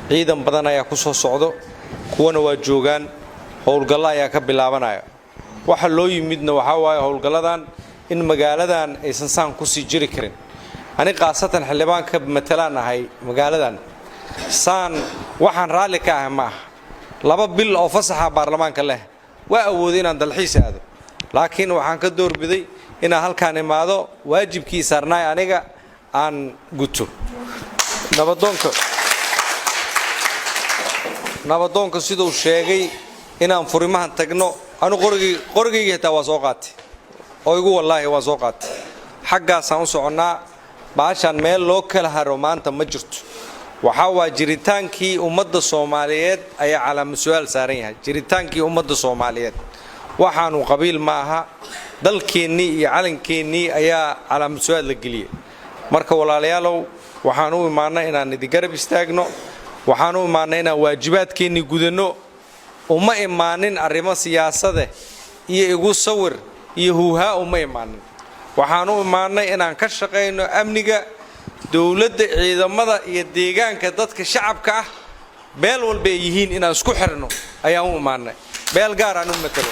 ciidan badan ayaa ku soo socdo kuwana waa joogaan howlgallo ayaa ka bilaabanaya waxa loo yimidna waxa waaye howlgalladan in magaaladan aysan saan ku sii jiri karin ani qaasatan xildhibaanka matalaan ahay magaaladan saan waxaan raali ka ahay ma aha 2 bil oo fasaxa baarlamaanka leh waa awoodin aan dalxiis aado laakiin waxaan ka doorbiday in halkaan imaado waajibkii saarnay aniga aan guto nabadoonka sidoo sheegay inaan furimahan tagno anu qorigeyga xitaa waa soo qaatay oo igu wallaahi waa soo qaatay xaggaasaan u soconaa baashan meel loo kala haro maanta ma jirto waxa waa jiritaankii ummadda Soomaaliyeed ayaa calaamad su'aal saaran yahay jiritaankii ummadda Soomaaliyeed waxaanu qabiil ma aha dalkeenii iyo calankeenii ayaa calaamad su'aal la geliyay marka walaalayaalow waxaan u imaanay inaan idin garab istaagno waxaan u imaanay inaan waajibaadkeenii gudano uma imaanin arrimo siyaasade iyo igu sawir iyo huuha uma imaanin waxaan u imaanay inaan ka shaqeyno amniga dawladda ciidamada iyo deegaanka dadka shacabka ah beel walba yihiin inaan isku xirno ayaan u imaanay beel gaar aan u matalo